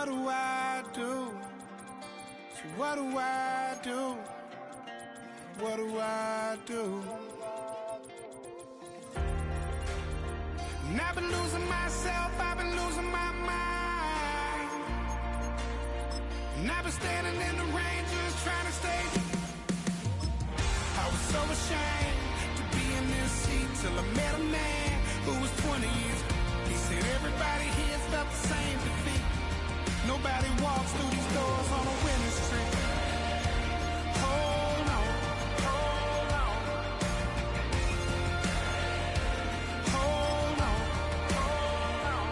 what do I do? So what do I do? What do I do? And I've been losing myself, I've been losing my mind. And I've been standing in the rain just trying to stay. I was so ashamed to be in this seat till I met a man who was 20 years. He said everybody here felt the same defeat. Nobody walks through these doors on a winning streak. Hold on, hold on. Hold on, hold on.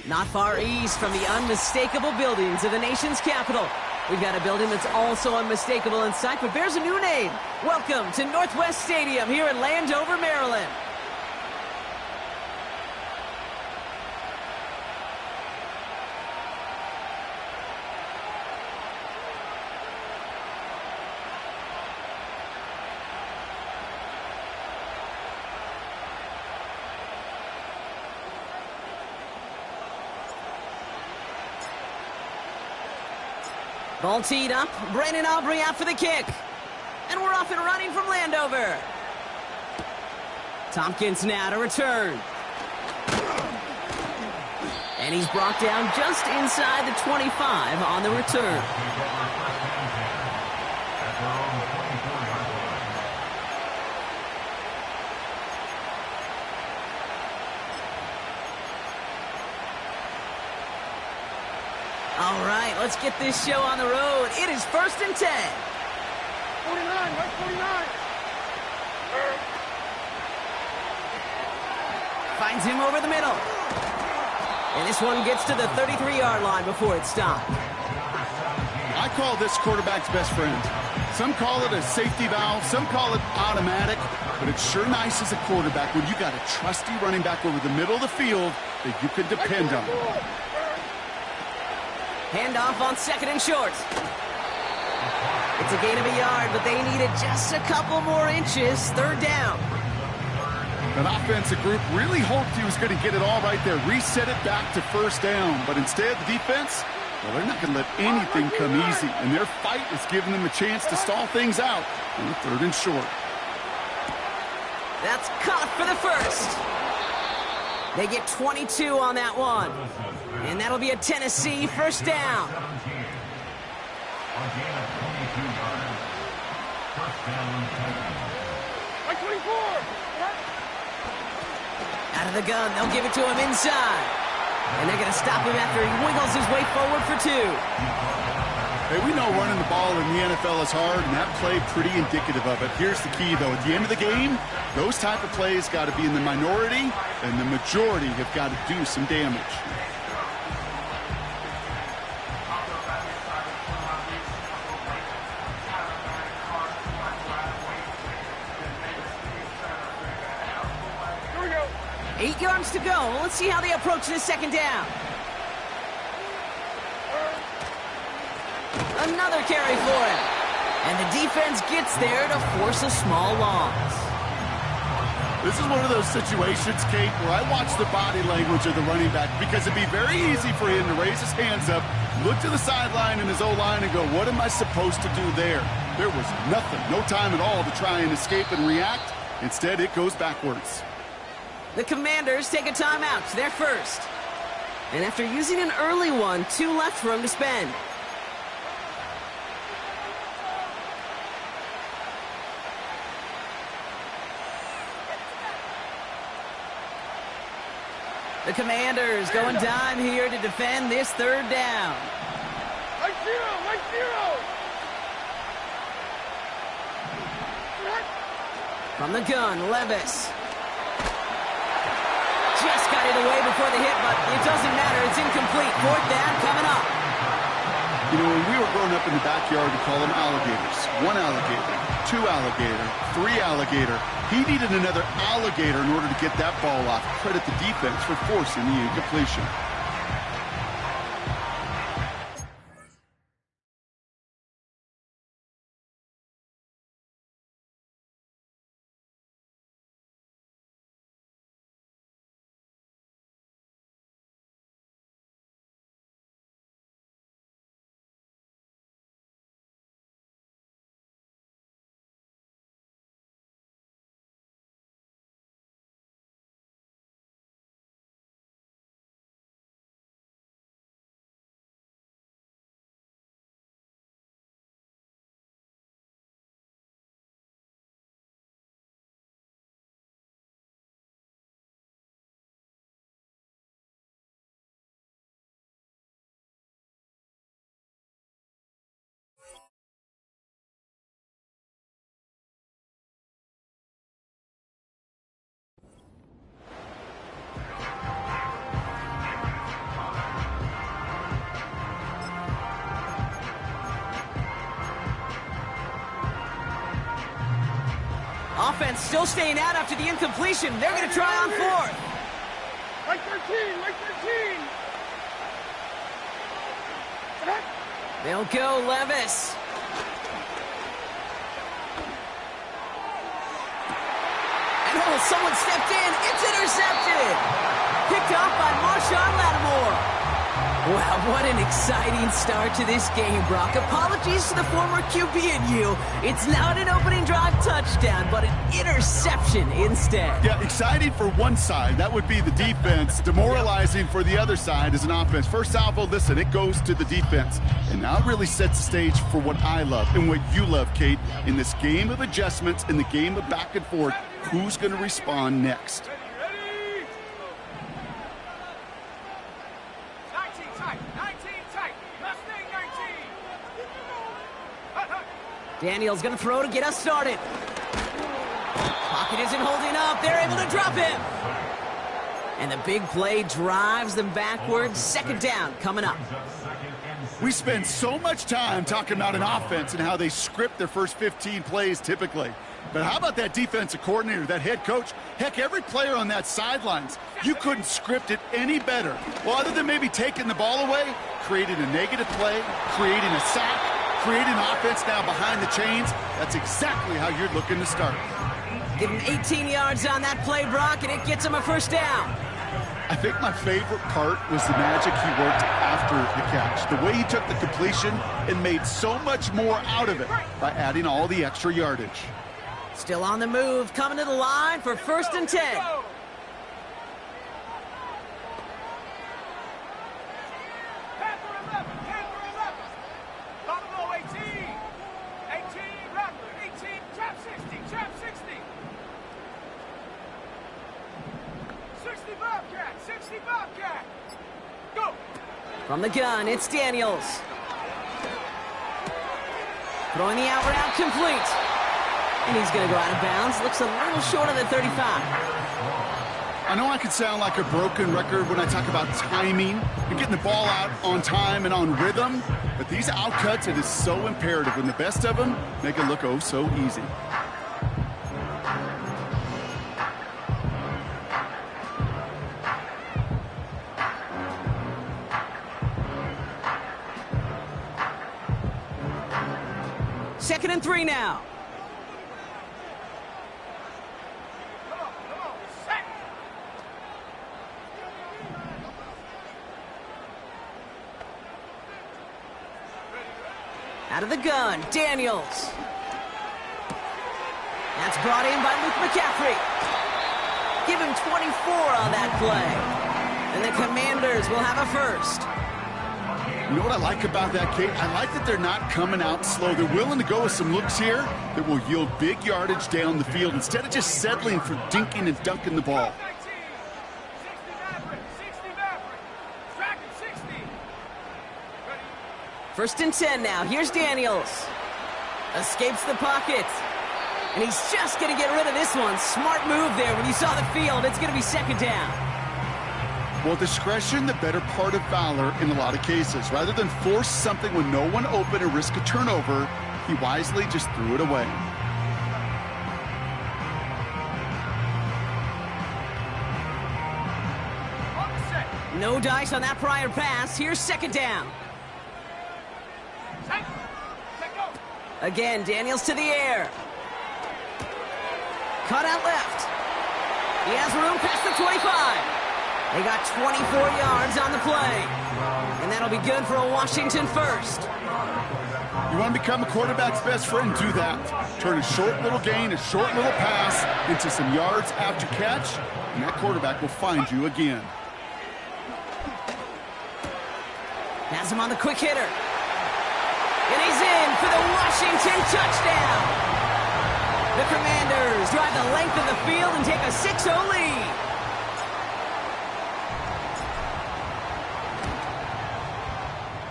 Not far east from the unmistakable buildings of the nation's capital, we've got a building that's also unmistakable in sight, but bears a new name. Welcome to Northwest Stadium here in Landover, Maryland. Ball teed up. Brandon Aubrey out for the kick. And we're off and running from Landover. Tompkins now to return. And he's brought down just inside the 25 on the return. All right, let's get this show on the road. It is 1st and 10. 49, right 49. Finds him over the middle. And this one gets to the 33-yard line before it's stopped. I call this quarterback's best friend. Some call it a safety valve, some call it automatic, but it's sure nice as a quarterback when you got a trusty running back over the middle of the field that you can depend on. Handoff on 2nd and short. It's a gain of a yard, but they needed just a couple more inches. 3rd down. That offensive group really hoped he was going to get it all right there, reset it back to 1st down. But instead, the defense, well, they're not going to let anything come easy. And their fight is giving them a chance to stall things out on 3rd and short. That's caught for the first. They get 22 on that one. And that'll be a Tennessee 1st down. Out of the gun, they'll give it to him inside. And they're going to stop him after he wiggles his way forward for 2. Hey, we know running the ball in the NFL is hard, and that play pretty indicative of it. Here's the key, though. At the end of the game, those type of plays got to be in the minority, and the majority have got to do some damage. Here we go. 8 yards to go. Let's see how they approach this 2nd down. Another carry for him. And the defense gets there to force a small loss. This is one of those situations, Kate, where I watch the body language of the running back because it'd be very easy for him to raise his hands up, look to the sideline in his O-line and go, what am I supposed to do there? There was nothing, no time at all to try and escape and react. Instead, it goes backwards. The Commanders take a timeout. They're first. And after using an early one, 2 left for him to spend. The Commanders going dime here to defend this 3rd down. Right 0, right 0. From the gun, Levis. Just got it away before the hit, but it doesn't matter. It's incomplete. 4th down coming up. You know, when we were growing up in the backyard, we call them alligators. 1 alligator, 2 alligator, 3 alligator. He needed another alligator in order to get that ball off. Credit the defense for forcing the incompletion. offense still staying out after the incompletion. They're going to try on fourth. Like 13, like 13. They'll go Levis. And oh, someone stepped in. It's intercepted. Picked off by Marshawn Lattimore. Wow, what an exciting start to this game, Brock. Apologies to the former QB and you. It's not an opening drive touchdown, but an interception instead. Yeah, exciting for one side. That would be the defense. Demoralizing for the other side as an offense. First salvo, listen, it goes to the defense. And now it really sets the stage for what I love and what you love, Kate. In this game of adjustments, in the game of back and forth, who's going to respond next? Daniels going to throw to get us started. Pocket isn't holding up. They're able to drop him. And the big play drives them backwards. Second down coming up. We spend so much time talking about an offense and how they script their first 15 plays typically. But how about that defensive coordinator, that head coach? Heck, every player on that sidelines, you couldn't script it any better. Well, other than maybe taking the ball away, creating a negative play, creating a sack, creating offense now behind the chains. That's exactly how you're looking to start. Getting 18 yards on that play, Brock, and it gets him a first down. I think my favorite part was the magic he worked after the catch. The way he took the completion and made so much more out of it by adding all the extra yardage. Still on the move, coming to the line for 1st and 10. From the gun, it's Daniels. Throwing the out route complete. And he's going to go out of bounds. Looks a little short of the 35. I know I could sound like a broken record when I talk about timing and getting the ball out on time and on rhythm, but these outcuts, it is so imperative, and the best of them make it look oh so easy. Second and 3 now. Out of the gun, Daniels. That's brought in by Luke McCaffrey. Give him 24 on that play. And the Commanders will have a first. You know what I like about that, Kate? I like that they're not coming out slow. They're willing to go with some looks here that will yield big yardage down the field instead of just settling for dinking and dunking the ball. First and 10 now. Here's Daniels. Escapes the pocket. And he's just going to get rid of this one. Smart move there when you saw the field. It's going to be second down. Well, discretion, the better part of valor in a lot of cases. Rather than force something when no one open and risk a turnover, he wisely just threw it away. No dice on that prior pass. Here's second down. Again, Daniels to the air. Cut out left. He has room past the 25. They got 24 yards on the play. And that'll be good for a Washington first. You want to become a quarterback's best friend? Do that. Turn a short little gain, a short little pass into some yards after catch, and that quarterback will find you again. Has him on the quick hitter. And he's in for the Washington touchdown. The Commanders drive the length of the field and take a 6-0 lead.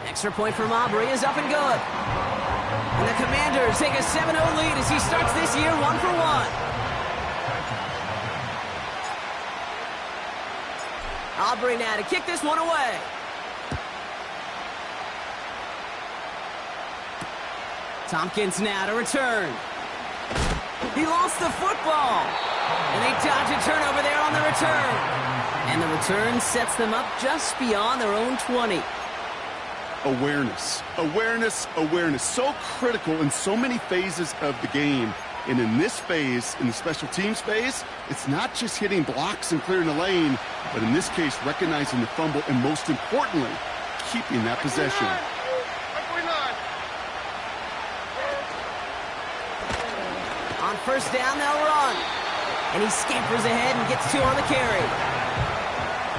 Extra point from Aubrey is up and good. And the Commanders take a 7-0 lead as he starts this year 1-for-1. Aubrey now to kick this one away. Tompkins now to return. He lost the football. And they dodge a turnover there on the return. And the return sets them up just beyond their own 20. Awareness, awareness, awareness. So critical in so many phases of the game. And in this phase, in the special teams phase, it's not just hitting blocks and clearing the lane, but in this case, recognizing the fumble and most importantly, keeping that possession. On first down, they'll run. And he scampers ahead and gets 2 on the carry.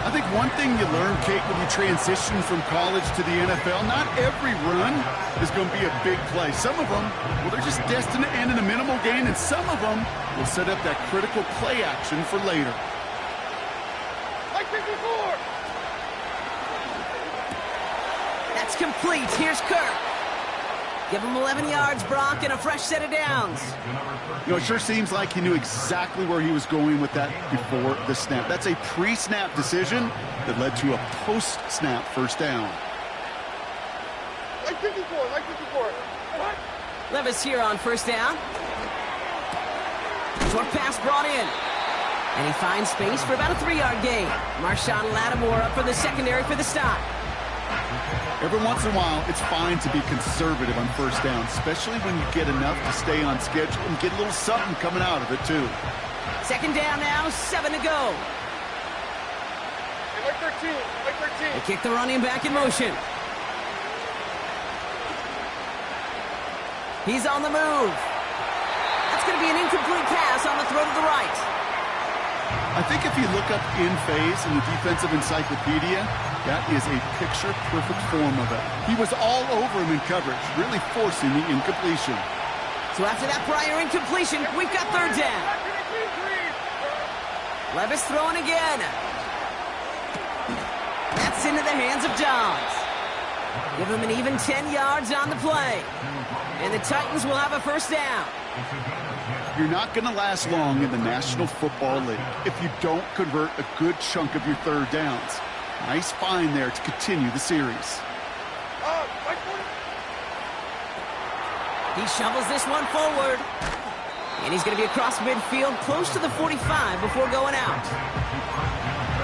I think one thing you learn, Kate, when you transition from college to the NFL, not every run is going to be a big play. Some of them, well, they're just destined to end in a minimal gain, and some of them will set up that critical play action for later. Like 54. That's complete. Here's Kirk. Give him 11 yards, Brock, and a fresh set of downs. You know, it sure seems like he knew exactly where he was going with that before the snap. That's a pre-snap decision that led to a post-snap first down. Like 54, like 54. What? Levis here on first down. Short pass brought in. And he finds space for about a 3-yard gain. Marshawn Lattimore up for the secondary for the stop. Every once in a while, it's fine to be conservative on first down, especially when you get enough to stay on schedule and get a little something coming out of it, too. Second down now, 7 to go. Hey, like 13, like 13. They kick the running back in motion. He's on the move. That's going to be an incomplete pass on the throw to the right. I think if you look up in phase in the defensive encyclopedia, that is a picture-perfect form of it. He was all over him in coverage, really forcing the incompletion. So after that prior incompletion, we've got third down. Levis throwing again. That's into the hands of Johns. Give him an even 10 yards on the play. And the Titans will have a first down. You're not going to last long in the National Football League if you don't convert a good chunk of your third downs. Nice find there to continue the series. He shovels this one forward. And he's going to be across midfield, close to the 45 before going out.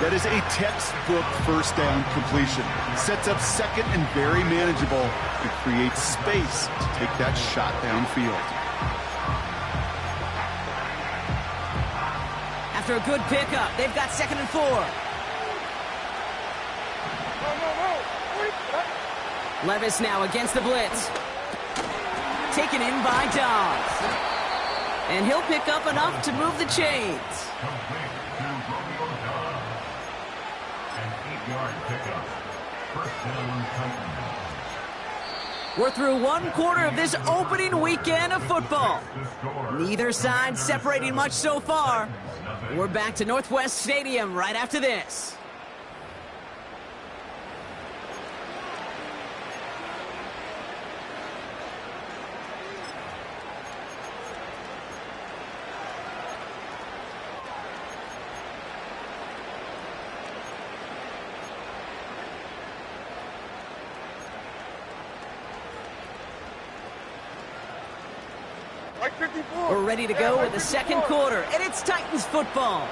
That is a textbook first down completion. Sets up second and very manageable and creates space to take that shot downfield. After a good pickup, they've got 2nd and 4. Levis now against the blitz. Taken in by Dobbs. And he'll pick up enough to move the chains. We're through one quarter of this opening weekend of football. Neither side separating much so far. We're back to Northwest Stadium right after this. We're ready to go with the second quarter, and it's Titans football.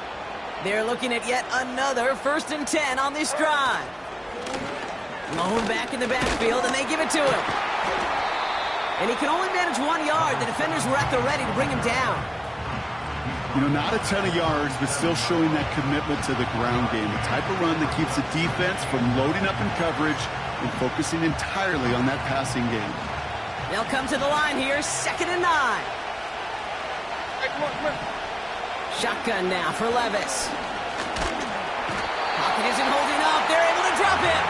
They're looking at yet another 1st and 10 on this drive. Lone back in the backfield, and they give it to him. And he can only manage 1 yard. The defenders were at the ready to bring him down. You know, not a ton of yards, but still showing that commitment to the ground game. The type of run that keeps the defense from loading up in coverage and focusing entirely on that passing game. They'll come to the line here, 2nd and 9. Shotgun now for Levis. Pocket isn't holding up. They're able to drop it.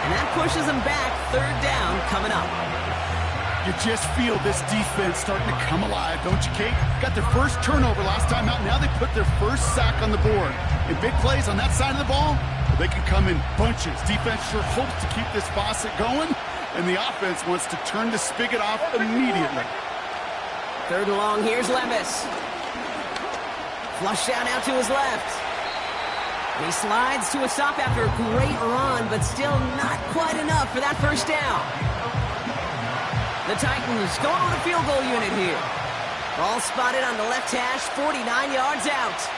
And that pushes them back. 3rd down coming up. You just feel this defense starting to come alive, don't you, Kate? Got their first turnover last time out. Now they put their first sack on the board. And big plays on that side of the ball, well, they can come in bunches. Defense sure hopes to keep this faucet going, and the offense wants to turn the spigot off immediately. 3rd and long, here's Levis. Flush down out to his left. And he slides to a stop after a great run, but still not quite enough for that first down. The Titans going with a field goal unit here. Ball spotted on the left hash, 49 yards out.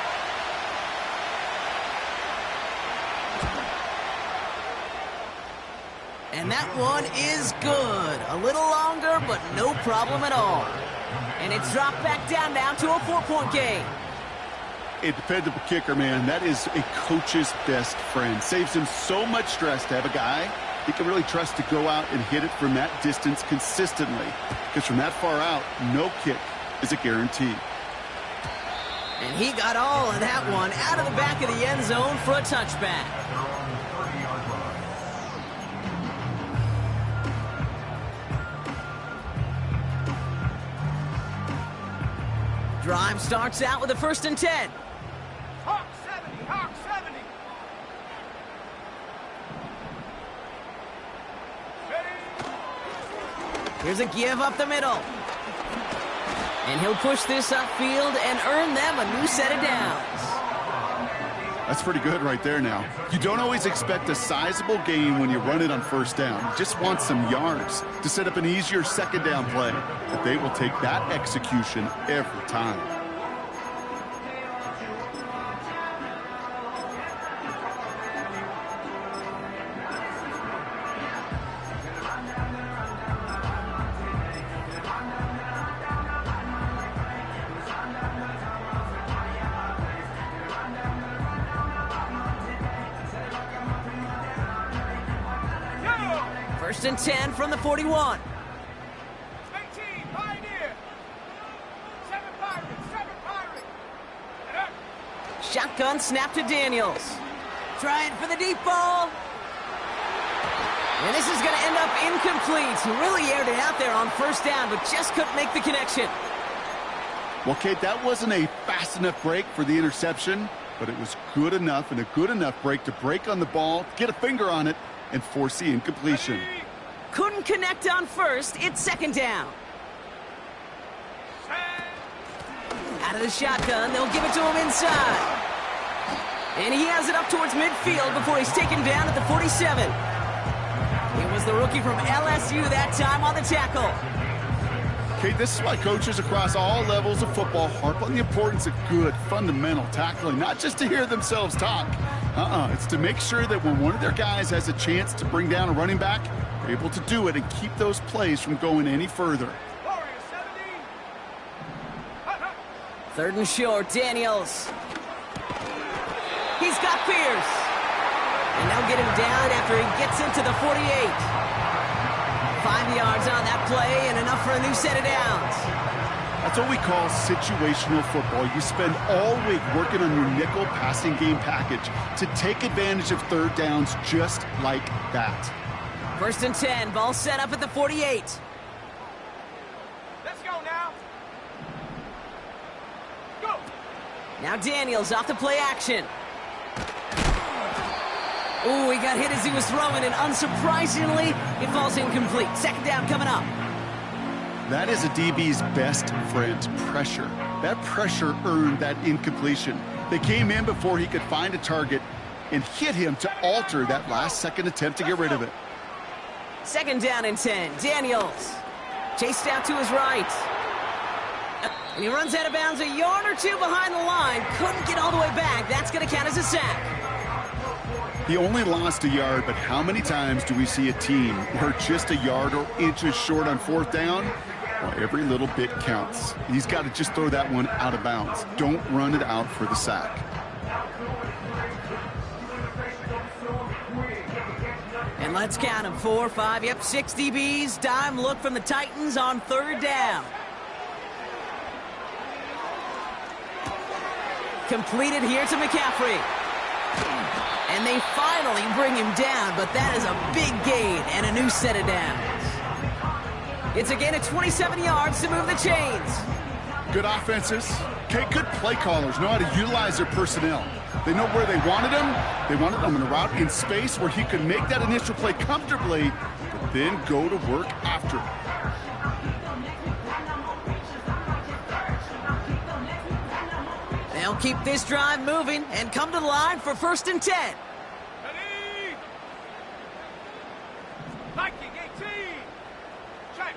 And that one is good. A little longer, but no problem at all. And it's dropped back down now to a 4-point game. A dependable kicker, man, that is a coach's best friend. Saves him so much stress to have a guy he can really trust to go out and hit it from that distance consistently. Because from that far out, no kick is a guarantee. And he got all of that one out of the back of the end zone for a touchback. Drive starts out with a 1st and 10. Hawk 70, Hawk 70. Here's a give up the middle. And he'll push this upfield and earn them a new set of downs. That's pretty good right there now. You don't always expect a sizable gain when you run it on 1st down. You just want some yards to set up an easier 2nd down play. But they will take that execution every time. First and 10 from the 41. 18, Pioneer. 7 Pirate, 7 Pirate. And up. Shotgun snap to Daniels. Trying for the deep ball. And this is going to end up incomplete. He really aired it out there on 1st down, but just couldn't make the connection. Well, Kate, that wasn't a fast enough break for the interception, but it was good enough and a good enough break to break on the ball, get a finger on it, and force the incompletion. Couldn't connect on 1st. It's 2nd down. Out of the shotgun, they'll give it to him inside. And he has it up towards midfield before he's taken down at the 47. It was the rookie from LSU that time on the tackle. Kate, this is why coaches across all levels of football harp on the importance of good, fundamental tackling, not just to hear themselves talk. It's to make sure that when one of their guys has a chance to bring down a running back, they're able to do it and keep those plays from going any further. 3rd and short, Daniels. He's got Pierce. And they'll get him down after he gets into the 48. 5 yards on that play and enough for a new set of downs. That's what we call situational football. You spend all week working on your nickel passing game package to take advantage of 3rd downs just like that. 1st and 10, ball set up at the 48. Let's go now. Go. Now Daniels off the play action. Ooh, he got hit as he was throwing, and unsurprisingly, it falls incomplete. 2nd down coming up. That is a DB's best friend, pressure. That pressure earned that incompletion. They came in before he could find a target and hit him to alter that last-second attempt to get rid of it. 2nd down and 10. Daniels chased out to his right. And he runs out of bounds a yard or two behind the line. Couldn't get all the way back. That's going to count as a sack. He only lost a yard, but how many times do we see a team where just a yard or inches short on 4th down? Well, every little bit counts. He's got to just throw that one out of bounds. Don't run it out for the sack. And let's count them. 4, 5, yep, 6 DBs. Dime look from the Titans on 3rd down. Completed here to McCaffrey. And they finally bring him down, but that is a big gain and a new set of downs. It's a gain of 27 yards to move the chains. Good offenses. Okay, good play callers know how to utilize their personnel. They know where they wanted him. They wanted him in a route in space where he could make that initial play comfortably, but then go to work after it. They'll keep this drive moving and come to the line for 1st and 10. Ready. Viking 18. Check.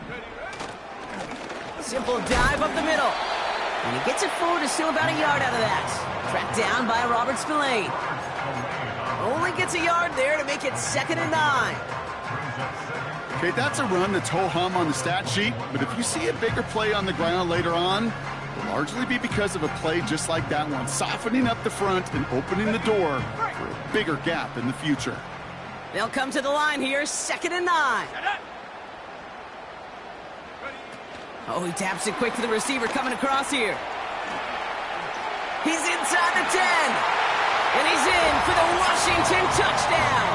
Ready. Simple Simple dive up the middle. And he gets it forward to still about a yard out of that. Tracked down by Robert Spillane. Only gets a yard there to make it 2nd and 9. Okay, that's a run that's ho-hum on the stat sheet, but if you see a bigger play on the ground later on, it'll largely be because of a play just like that one, softening up the front and opening the door for a bigger gap in the future. They'll come to the line here, 2nd and 9. Oh, he taps it quick to the receiver coming across here. He's inside the 10. And he's in for the Washington touchdown.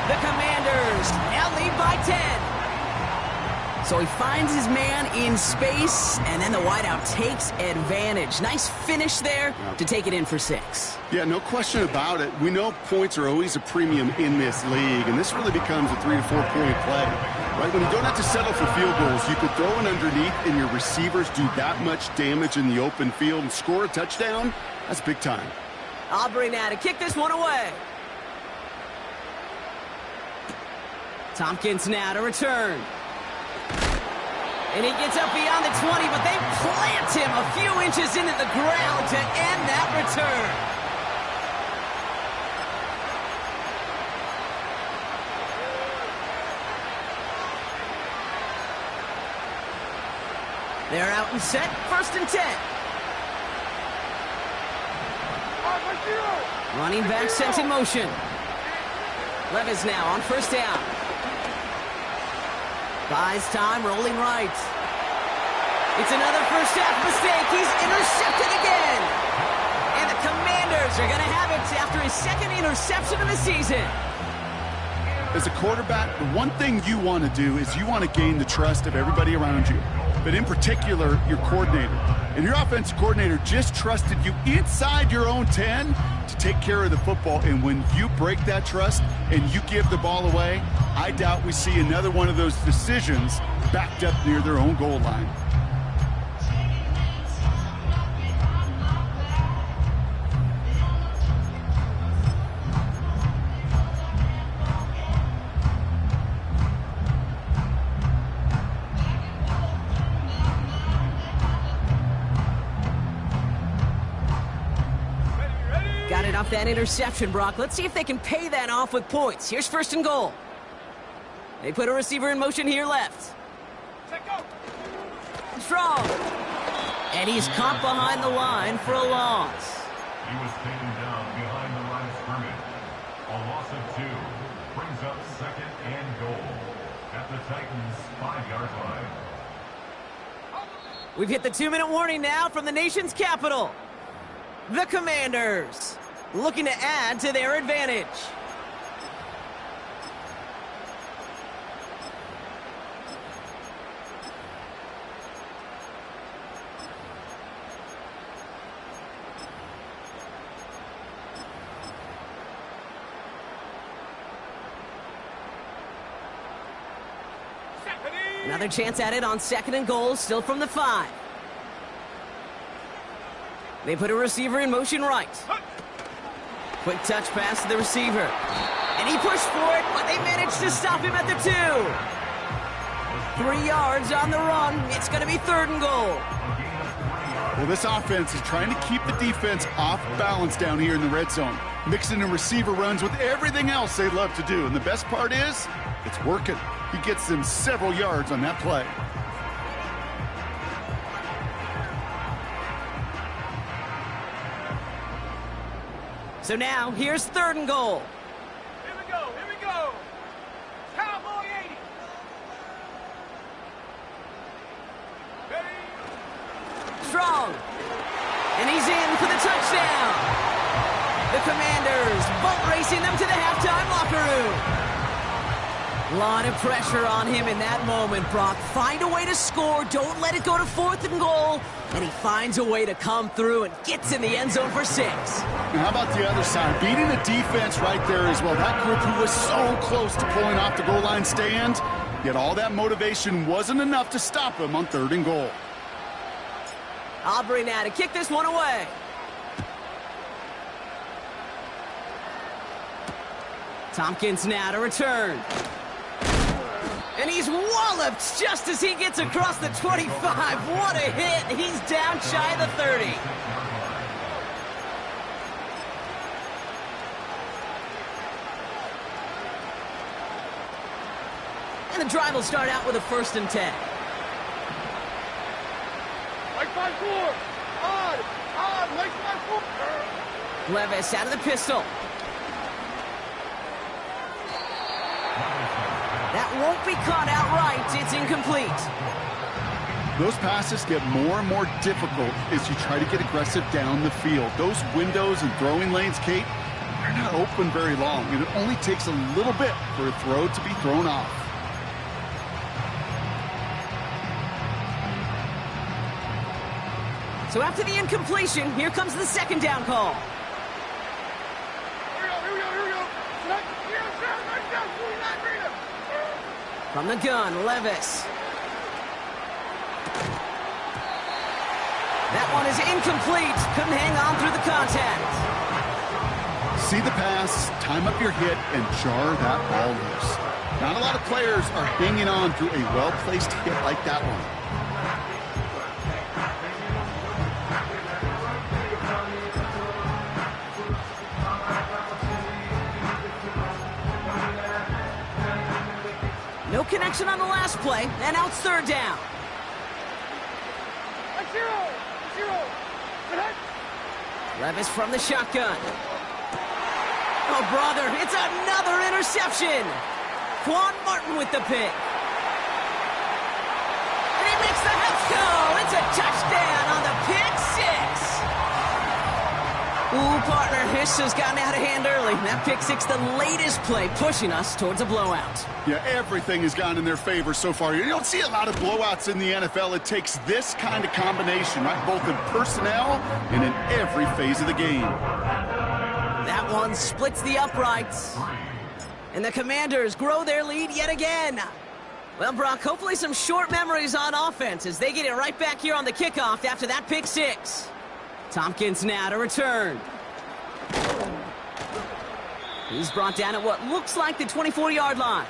The Commanders now lead by 10. So he finds his man in space, and then the wideout takes advantage. Nice finish there to take it in for 6. Yeah, no question about it. We know points are always a premium in this league, and this really becomes a 3 to 4 point play. Right, when you don't have to settle for field goals, you could throw it underneath and your receivers do that much damage in the open field and score a touchdown. That's big time. Aubrey now to kick this one away. Tompkins now to return. And he gets up beyond the 20, but they plant him a few inches into the ground to end that return. They're out and set, 1st and 10. Running back sent in motion. Levis now on 1st down. Buys time, rolling right. It's another first half mistake. He's intercepted again. And the Commanders are going to have it after his 2nd interception of the season. As a quarterback, the one thing you want to do is you want to gain the trust of everybody around you, but in particular, your coordinator. And your offensive coordinator just trusted you inside your own 10 to take care of the football. And when you break that trust and you give the ball away, I doubt we see another one of those decisions backed up near their own goal line. Got it off that interception, Brock. Let's see if they can pay that off with points. Here's 1st and goal. They put a receiver in motion here left. Strong. And he's caught behind the line for a loss. He was taken down behind the line of scrimmage. A loss of 2 brings up 2nd and goal at the Titans' 5-yard line. We've hit the 2-minute warning now from the nation's capital. The Commanders looking to add to their advantage. Another chance at it on 2nd and goal, still from the 5. They put a receiver in motion right. Quick touch pass to the receiver. And he pushed for it, but they managed to stop him at the 2. 3 yards on the run. It's going to be 3rd and goal. Well, this offense is trying to keep the defense off balance down here in the red zone, mixing in receiver runs with everything else they love to do. And the best part is, it's working. He gets them several yards on that play. So now, here's 3rd and goal. Here we go, here we go. Cowboy 80. Ready? Strong. And he's in for the touchdown. The Commanders boat racing them to the halftime locker room. A lot of pressure on him in that moment, Brock. Find a way to score. Don't let it go to 4th and goal. And he finds a way to come through and gets in the end zone for 6. Now, how about the other side? Beating the defense right there as well. That group who was so close to pulling off the goal line stand, yet all that motivation wasn't enough to stop him on 3rd and goal. Aubrey now to kick this one away. Tompkins now to return. And he's walloped just as he gets across the 25. What a hit. He's down shy of the 30. And the drive will start out with a 1st and 10. Like 5-4. Odd, like 5-4. Levis out of the pistol. That won't be caught outright. It's incomplete. Those passes get more and more difficult as you try to get aggressive down the field. Those windows and throwing lanes, Kate, they're not open very long, and it only takes a little bit for a throw to be thrown off. So after the incompletion, here comes the 2nd down call. Here we go. Right down, 49 meter. From the gun, Levis. That one is incomplete. Couldn't hang on through the contact. See the pass, time up your hit, and jar that ball loose. Not a lot of players are hanging on through a well-placed hit like that one. No connection on the last play, and now it's 3rd down. Zero. Levis from the shotgun. Oh, brother, it's another interception. Quan Martin with the pick. And he makes the house go. It's a touchdown on the pick 6. Ooh, partner, Hiss has gotten out of hand early. That pick 6, the latest play, pushing us towards a blowout. Yeah, everything has gone in their favor so far. You don't see a lot of blowouts in the NFL. It takes this kind of combination, right? Both in personnel and in every phase of the game. That one splits the uprights. And the Commanders grow their lead yet again. Well, Brock, hopefully some short memories on offense as they get it right back here on the kickoff after that pick 6. Tompkins now to return. He's brought down at what looks like the 24-yard line.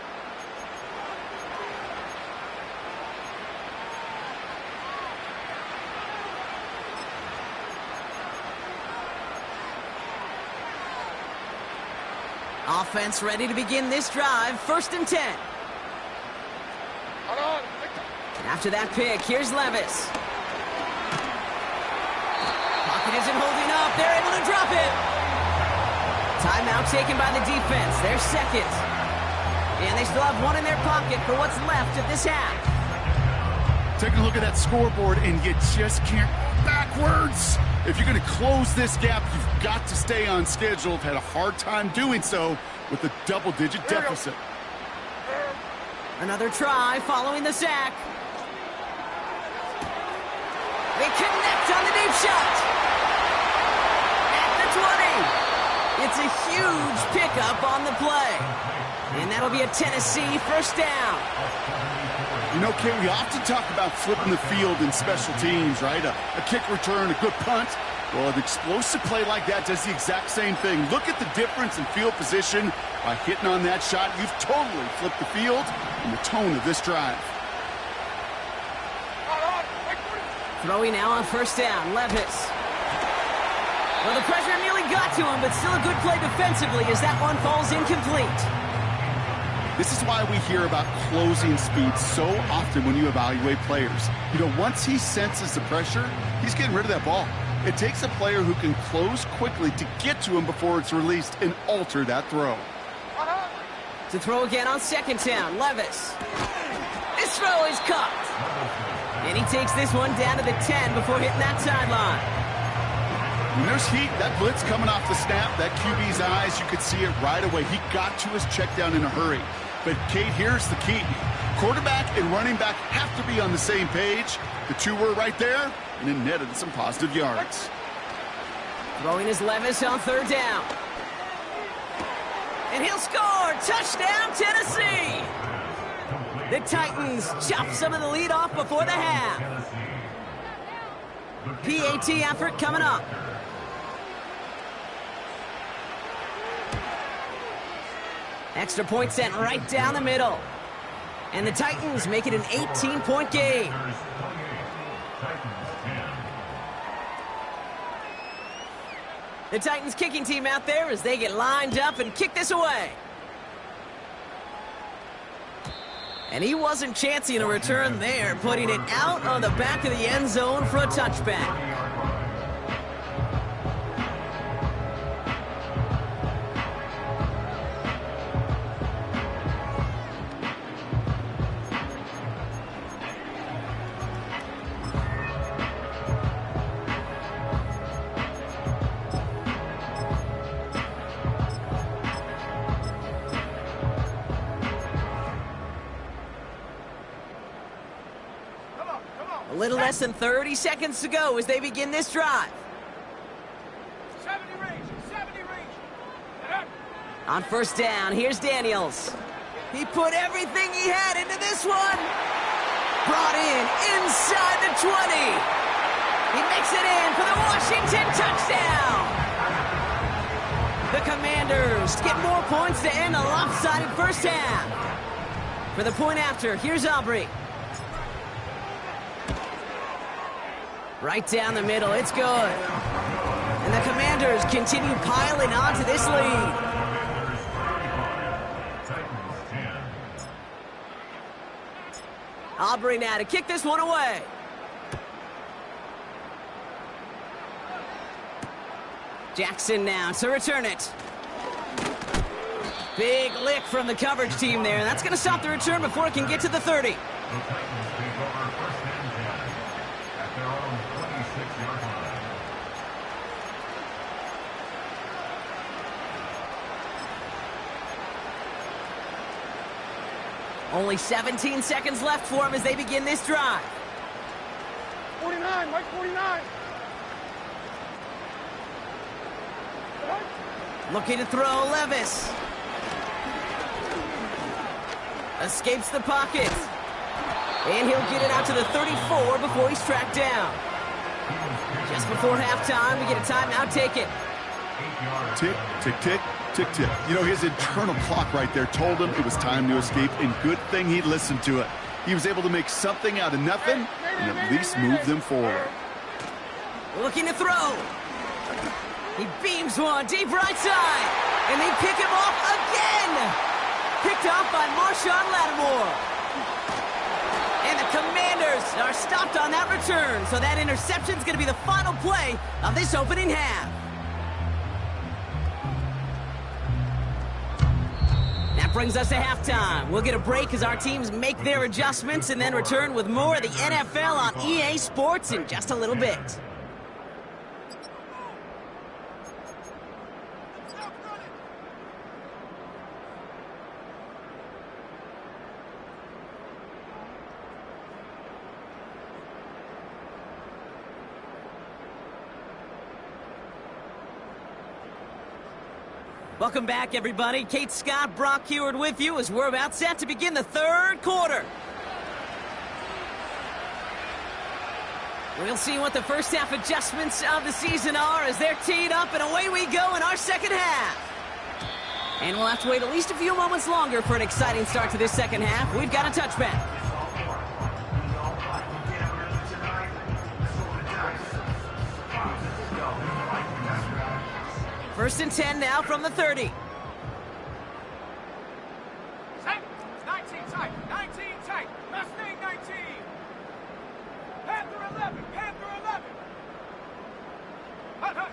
Offense ready to begin this drive. 1st and 10. Hold on. After that pick, here's Levis. Pocket isn't holding up. They're able to drop it. Timeout taken by the defense. Their 2nd. And they still have one in their pocket for what's left of this half. Taking a look at that scoreboard, and you just can't go backwards. If you're going to close this gap, you've got to stay on schedule. Had a hard time doing so with a double-digit deficit. Another try following the sack. They connect on the deep shot. At the 20. It's a huge pickup on the play. And that'll be a Tennessee 1st down. You know, Kate, we often talk about flipping the field in special teams, right? A kick return, a good punt. Well, an explosive play like that does the exact same thing. Look at the difference in field position. By hitting on that shot, you've totally flipped the field and the tone of this drive. Throwing now on 1st down, Levis. Well, the pressure nearly got to him, but still a good play defensively as that one falls incomplete. This is why we hear about closing speed so often when you evaluate players. You know, once he senses the pressure, he's getting rid of that ball. It takes a player who can close quickly to get to him before it's released and alter that throw. To throw again on 2nd down, Levis. This throw is caught. And he takes this one down to the 10 before hitting that sideline. When there's heat, that blitz coming off the snap, that QB's eyes, you could see it right away. He got to his check down in a hurry. But, Kate, here's the key. Quarterback and running back have to be on the same page. The two were right there, and it netted some positive yards. Throwing his Levis on 3rd down. And he'll score! Touchdown, Tennessee! The Titans chop some of the lead off before the half. PAT effort coming up. Extra point sent right down the middle. And the Titans make it an 18-point game. The Titans kicking team out there as they get lined up and kick this away. And he wasn't chancing a return there, putting it out on the back of the end zone for a touchback. A little less than 30 seconds to go as they begin this drive. 70 range. On first down, here's Daniels. He put everything he had into this one. Brought in inside the 20. He makes it in for the Washington touchdown. The Commanders get more points to end a lopsided first half. For the point after, here's Aubrey. Right down the middle, it's good. And the Commanders continue piling on to this lead. Aubrey now to kick this one away. Jackson now to return it. Big lick from the coverage team there. That's going to stop the return before it can get to the 30. Only 17 seconds left for him as they begin this drive. 49, Mike 49. Looking to throw, Levis. Escapes the pocket. And he'll get it out to the 34 before he's tracked down. Just before halftime, we get a timeout taken. Tick, tick, tick, tick, tick. You know, his internal clock right there told him it was time to escape, and good thing he listened to it. He was able to make something out of nothing and at least move them forward. Looking to throw. He beams one deep right side, and they pick him off again. Picked off by Marshawn Lattimore. And the Commanders are stopped on that return, so that interception's going to be the final play of this opening half. That brings us to halftime. We'll get a break as our teams make their adjustments and then return with more of the NFL on EA Sports in just a little bit. Welcome back, everybody. Kate Scott, Brock Heward with you as we're about set to begin the third quarter. We'll see what the first half adjustments of the season are as they're teed up, and away we go in our second half. And we'll have to wait at least a few moments longer for an exciting start to this second half. We've got a touchback. First and 10 now from the 30. Set. 19 tight. 19 tight. Mustang 19. Panther 11. Panther 11. Hut, hut.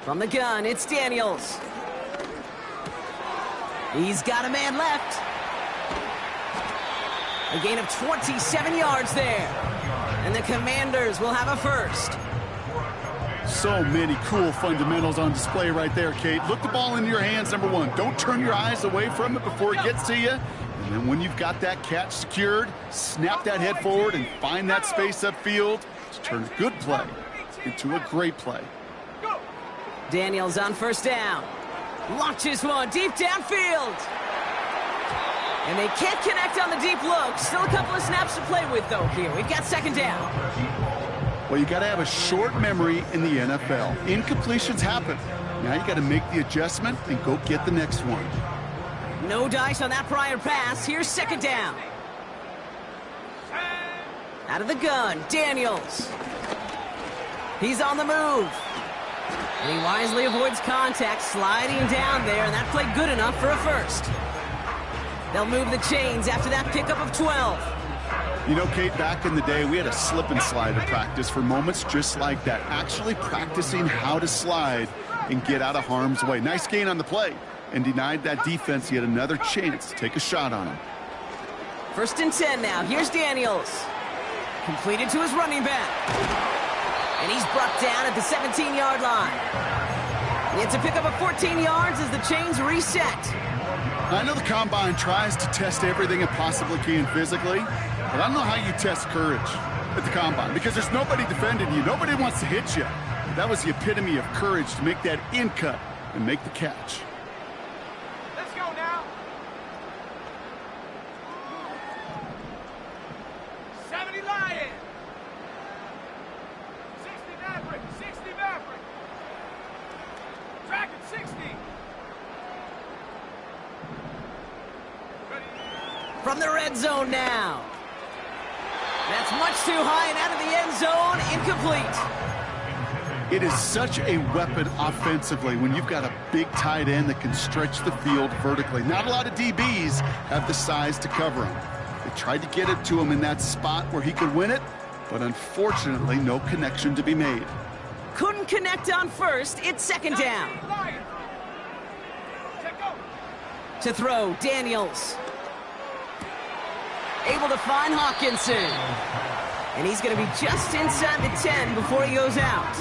From the gun, it's Daniels. He's got a man left. A gain of 27 yards there. And the Commanders will have a first. So many cool fundamentals on display right there, Kate. Look the ball into your hands, number one. Don't turn your eyes away from it before it gets to you. And then when you've got that catch secured, snap that head forward and find that space upfield to turn a good play into a great play. Daniels on first down. Launches one deep downfield. And they can't connect on the deep look. Still a couple of snaps to play with, though, here. We've got second down. Well, you got to have a short memory in the NFL. Incompletions happen. Now you got to make the adjustment and go get the next one. No dice on that prior pass. Here's second down. Out of the gun, Daniels. He's on the move. And he wisely avoids contact, sliding down there, and that played good enough for a first. They'll move the chains after that pickup of 12. You know, Kate, back in the day, we had a slip and slide at practice for moments just like that. Actually practicing how to slide and get out of harm's way. Nice gain on the play, and denied that defense yet another chance to take a shot on him. 1st and 10 now. Here's Daniels. Completed to his running back. And he's brought down at the 17-yard line. It's a pickup of 14 yards as the chains reset. I know the Combine tries to test everything it possibly can physically, but I don't know how you test courage at the Combine because there's nobody defending you. Nobody wants to hit you. That was the epitome of courage to make that in cut and make the catch. Let's go now. 70 Lion. 60 Maverick. 60 Maverick. Track at 60. From the red zone now. That's much too high and out of the end zone. Incomplete. It is such a weapon offensively when you've got a big tight end that can stretch the field vertically. Not a lot of DBs have the size to cover him. They tried to get it to him in that spot where he could win it, but unfortunately, no connection to be made. Couldn't connect on first. It's 2nd down. To throw, Daniels. Able to find Hawkinson. And he's going to be just inside the 10 before he goes out.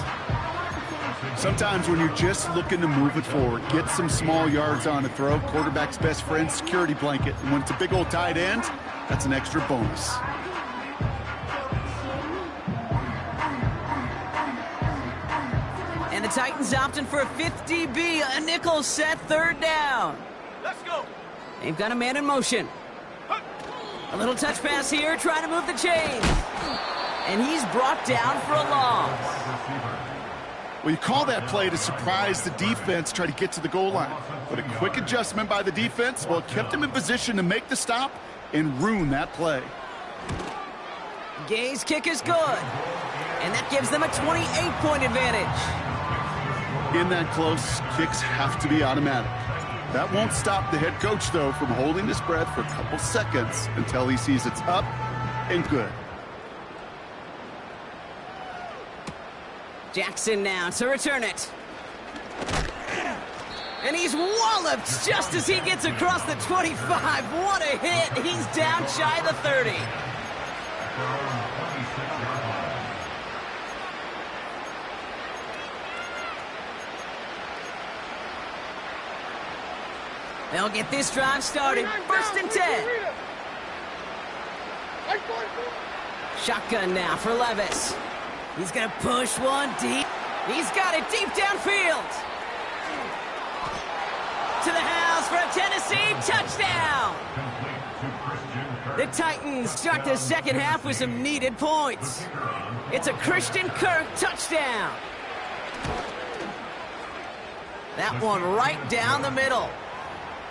Sometimes when you're just looking to move it forward, get some small yards on a throw, quarterback's best friend, security blanket. And when it's a big old tight end, that's an extra bonus. And the Titans opting for a 5th DB, a nickel set, 3rd down. Let's go. They've got a man in motion. A little touch pass here, trying to move the chains. And he's brought down for a loss. Well, you call that play to surprise the defense, try to get to the goal line. But a quick adjustment by the defense, well, it kept him in position to make the stop and ruin that play. Gay's kick is good. And that gives them a 28-point advantage. In that close, kicks have to be automatic. That won't stop the head coach, though, from holding his breath for a couple seconds until he sees it's up and good. Jackson now to return it. And he's walloped just as he gets across the 25. What a hit. He's down shy of the 30. They'll get this drive started. 1st and 10. Shotgun now for Levis. He's going to push one deep. He's got it deep downfield. To the house for a Tennessee touchdown. The Titans start the 2nd half with some needed points. It's a Christian Kirk touchdown. That one right down the middle.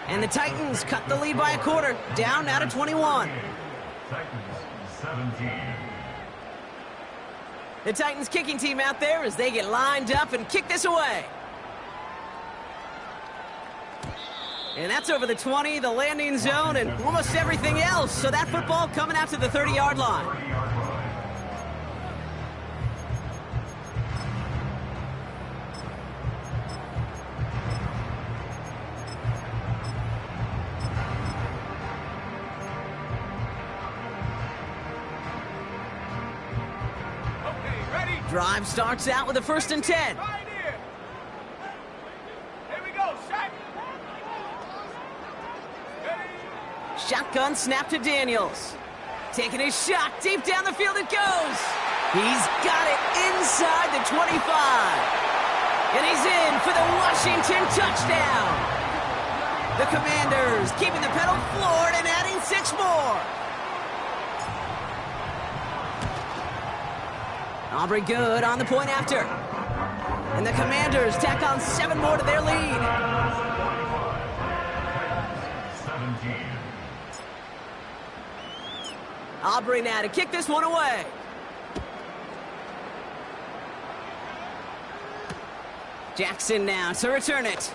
And the Titans cut the lead by a quarter, down now to 21. Titans 17. The Titans kicking team out there as they get lined up and kick this away. And that's over the 20, the landing zone, and almost everything else. So that football coming out to the 30-yard line. Drive starts out with a 1st and 10. Right here. Here we go, shot. Shotgun snap to Daniels. Taking his shot, deep down the field it goes. He's got it inside the 25. And he's in for the Washington touchdown. The Commanders keeping the pedal floored and adding 6 more. Aubrey good on the point after. And the Commanders tack on 7 more to their lead. 17. Aubrey now to kick this one away. Jackson now to return it.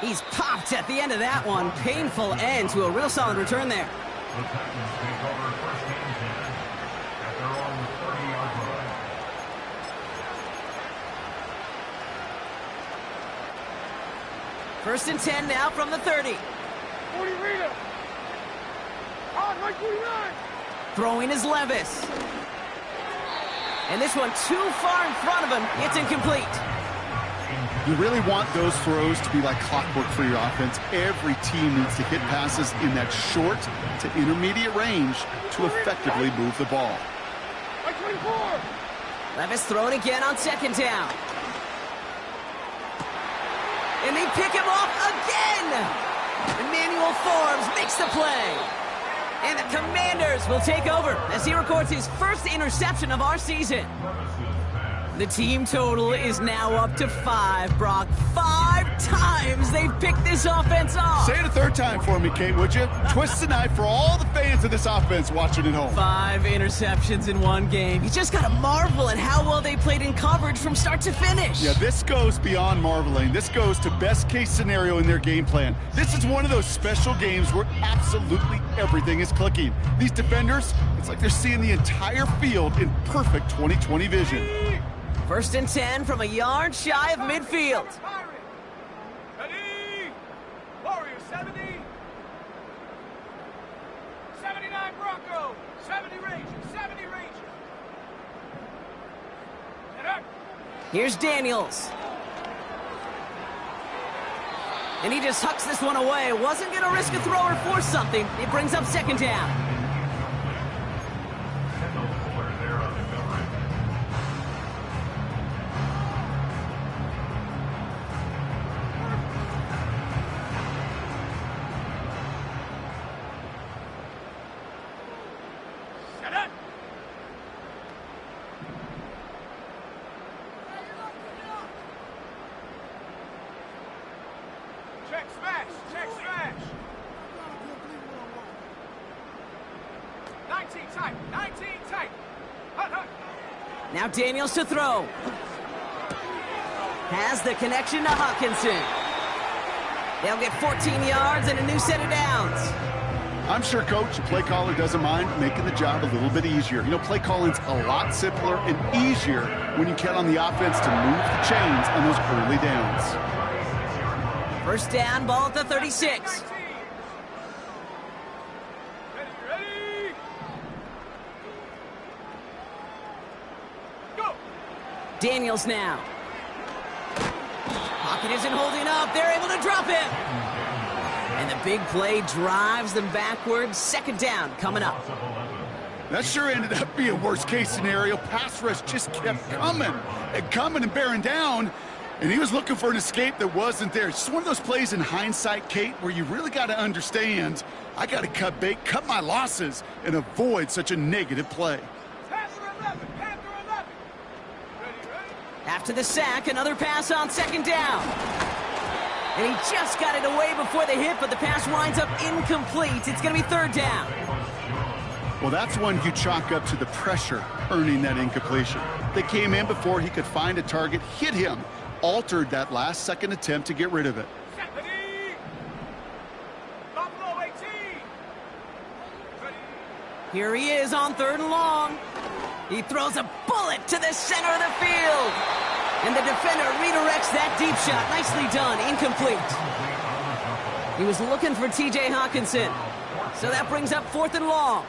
He's popped at the end of that one. Painful end to a real solid return there. The Titans take over first and 10 at their own 30-yard line. First and 10 now from the 30. 40 Rita. On, right 49. Throwing is Levis. And this one too far in front of him. It's incomplete. You really want those throws to be like clockwork for your offense. Every team needs to hit passes in that short to intermediate range to effectively move the ball. Right 24. Levis throwing again on second down. And they pick him off again. Emmanuel Forbes makes the play. And the Commanders will take over as he records his first interception of our season. The team total is now up to 5, Brock. 5 times they've picked this offense off. Say it a third time for me, Kate, would you? Twist the knife for all the fans of this offense watching at home. 5 interceptions in one game. You just got to marvel at how well they played in coverage from start to finish. Yeah, this goes beyond marveling. This goes to best case scenario in their game plan. This is one of those special games where absolutely everything is clicking. These defenders, it's like they're seeing the entire field in perfect 20/20 vision. First and 10 from a yard shy of midfield. Ready? Warriors 70. 79 Bronco. 70 Rangers. 70 Rangers. And up. Here's Daniels. And he just hucks this one away. Wasn't going to risk a throw or force something. It brings up second down. Check smash. Check smash. 19 tight. 19 tight. Hut, hut. Now Daniels to throw. Has the connection to Hawkinson. They'll get 14 yards and a new set of downs. I'm sure, Coach, the play caller doesn't mind making the job a little bit easier. You know, play calling's a lot simpler and easier when you count on the offense to move the chains on those early downs. First down, ball at the 36. Ready? Go. Daniels now. Pocket isn't holding up. They're able to drop him. And the big play drives them backwards. Second down coming up. That sure ended up being worst case scenario. Pass rush just kept coming and bearing down. And he was looking for an escape that wasn't there. It's just one of those plays in hindsight, Kate, where you really got to understand, I got to cut bait, cut my losses, and avoid such a negative play. Panther 11. Panther 11. Ready? After the sack, another pass on second down. And he just got it away before the hit, but the pass winds up incomplete. It's going to be third down. Well, that's one you chalk up to the pressure earning that incompletion. They came in before he could find a target, hit him, altered that last-second attempt to get rid of it. Ready? Buffalo 18. Ready? Here he is on third and long. He throws a bullet to the center of the field. And the defender redirects that deep shot. Nicely done. Incomplete. He was looking for T.J. Hawkinson. So that brings up fourth and long.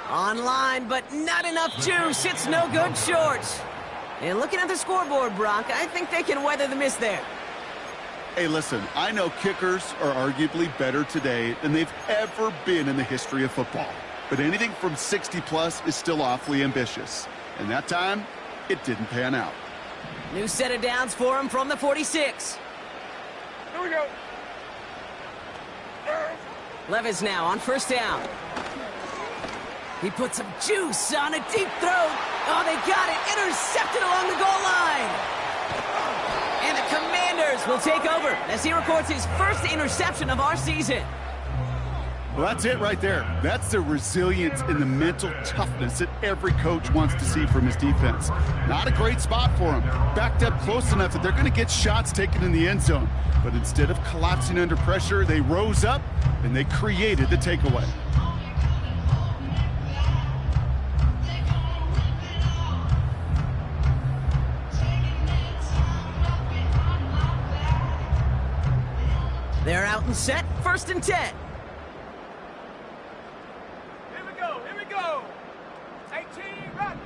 Online, but not enough juice. It's no good short. And looking at the scoreboard, Brock, I think they can weather the miss there. Hey, listen, I know kickers are arguably better today than they've ever been in the history of football. But anything from 60-plus is still awfully ambitious. And that time, it didn't pan out. New set of downs for him from the 46. Here we go. Levis now on first down. He put some juice on a deep throw. Oh, they got it. Intercepted along the goal line. And the Commanders will take over as he records his first interception of our season. Well, that's it right there. That's the resilience and the mental toughness that every coach wants to see from his defense. Not a great spot for him. Backed up close enough that they're going to get shots taken in the end zone. But instead of collapsing under pressure, they rose up and they created the takeaway. They're out and set, 1st and 10. Here we go. 18 Rattler,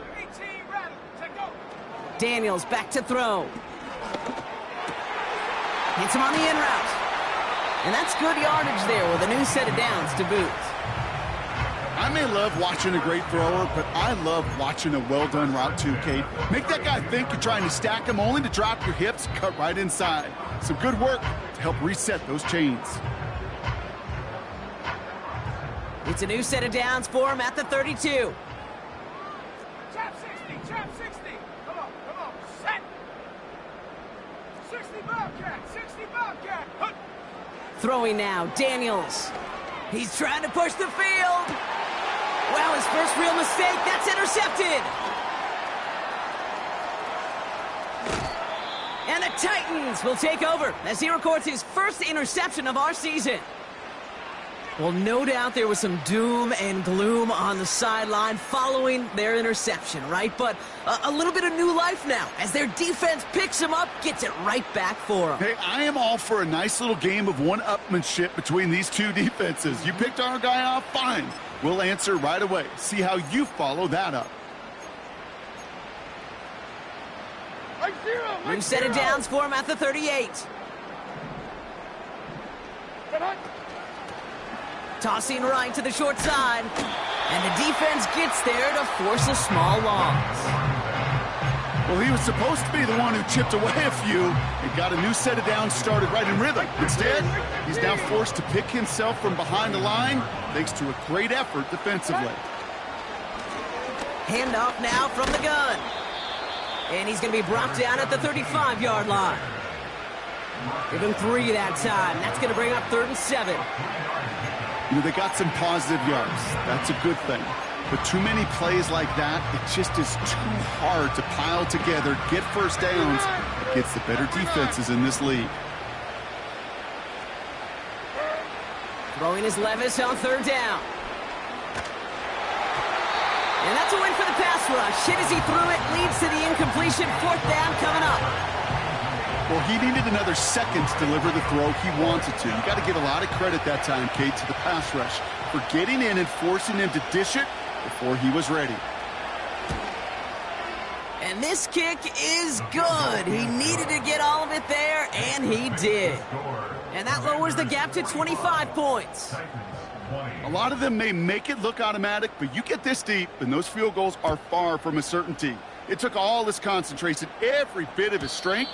take over. Daniels back to throw. Hits him on the in route. And that's good yardage there with a new set of downs to boot. I may love watching a great thrower, but I love watching a well-done route too, Kate. Make that guy think you're trying to stack him only to drop your hips, cut right inside. Some good work to help reset those chains. It's a new set of downs for him at the 32. Chap 60. Come on, set. 60 Bobcat. Hunt. Throwing now, Daniels. He's trying to push the field. Well, his first real mistake, that's intercepted. And the Titans will take over as he records his first interception of our season. Well, no doubt there was some doom and gloom on the sideline following their interception, right? But a little bit of new life now as their defense picks him up, gets it right back for them. Hey, I am all for a nice little game of one-upmanship between these two defenses. You picked our guy off, fine. We'll answer right away. See how you follow that up. New set of downs for him at the 38. Tossing right to the short side. And the defense gets there to force a small loss. Well, he was supposed to be the one who chipped away a few and got a new set of downs started right in rhythm. Instead, he's now forced to pick himself from behind the line thanks to a great effort defensively. Handoff now from the gun. And he's going to be brought down at the 35-yard line. Give him 3 that time. That's going to bring up 3rd and 7. You know, they got some positive yards. That's a good thing. But too many plays like that, it just is too hard to pile together, get first downs against the better defenses in this league. Throwing is Levis on 3rd down. And that's a win for the pass rush. Hit as he threw it, leads to the incompletion. 4th down coming up. Well, he needed another second to deliver the throw he wanted to. You got to give a lot of credit that time, Kate, to the pass rush for getting in and forcing him to dish it before he was ready. And this kick is good. He needed to get all of it there, and he did. And that lowers the gap to 25 points. A lot of them may make it look automatic, but you get this deep, and those field goals are far from a certainty. It took all his concentration, every bit of his strength,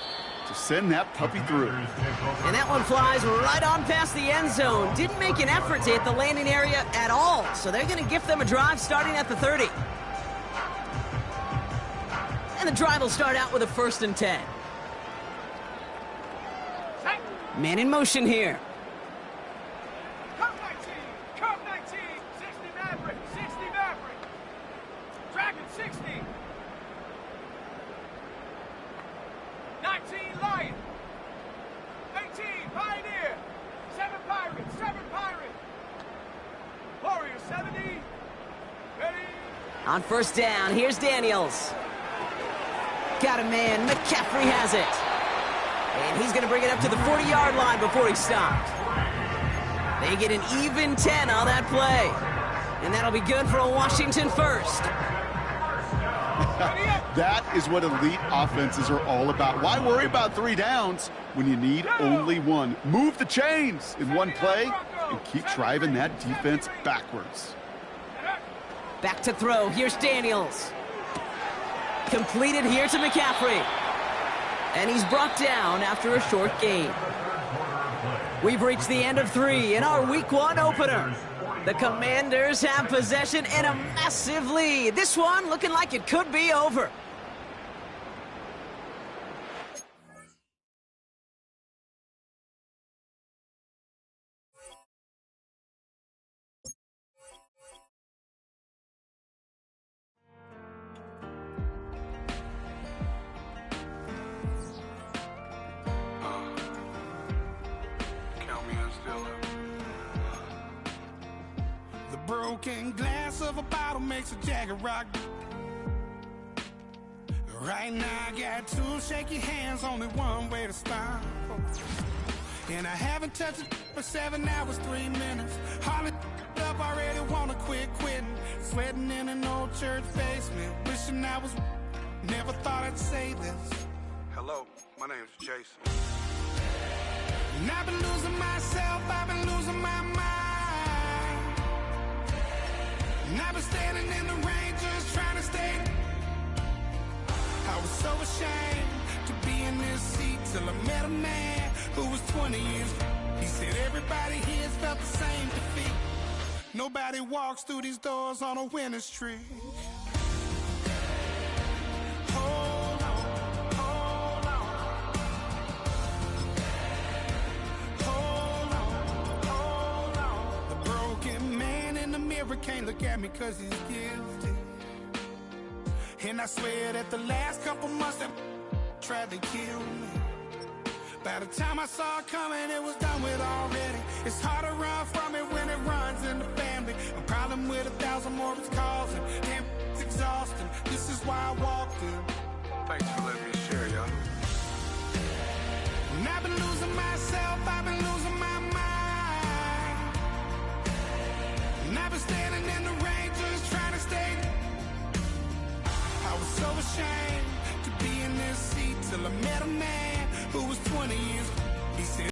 to send that puppy through. And that one flies right on past the end zone. Didn't make an effort to hit the landing area at all, so they're going to gift them a drive starting at the 30. And the drive will start out with a 1st and 10. Man in motion here. Come 19, 60 Maverick, Dragon 60. 19 Lion, 18 Pioneer, 7 Pirate, Warrior 70, ready. On 1st down, here's Daniels. Got a man, McCaffrey has it. And he's going to bring it up to the 40-yard line before he stopped. They get an even 10 on that play. And that'll be good for a Washington first. That is what elite offenses are all about. Why worry about 3 downs when you need only 1? Move the chains in one play and keep driving that defense backwards. Back to throw. Here's Daniels. Completed here to McCaffrey. And he's brought down after a short gain. We've reached the end of 3 in our Week 1 opener. The Commanders have possession and a massive lead. This one looking like it could be over. broken glass of a bottle makes a jagged rock. Right now I got two shaky hands, only one way to stop. And I haven't touched it for 7 hours, 3 minutes. Hardly up, already wanna quitting. Sweating in an old church basement, wishing I was. Never thought I'd say this. Hello, my name's Jason. And I've been losing myself, I've been losing my mind. And I've been standing in the rain just trying to stay. I was so ashamed to be in this seat till I met a man who was 20 years. He said everybody here felt the same defeat. Nobody walks through these doors on a winning streak. Hold on, hold on. Hold on, hold on. The broken man in the mirror can't look at me 'cause he's guilty. And I swear that the last couple months that tried to kill me. By the time I saw it coming, it was done with already. It's hard to run from it when it runs in the family. A problem with 1,000 more it's causing. Damn, it's exhausting. This is why I walked in. Thanks for letting me share, y'all. And I've been losing myself, I've been losing my mind. And I've been standing in the rain just trying to stay. I was so ashamed to be in this seat till I met a man who was 20 years. He said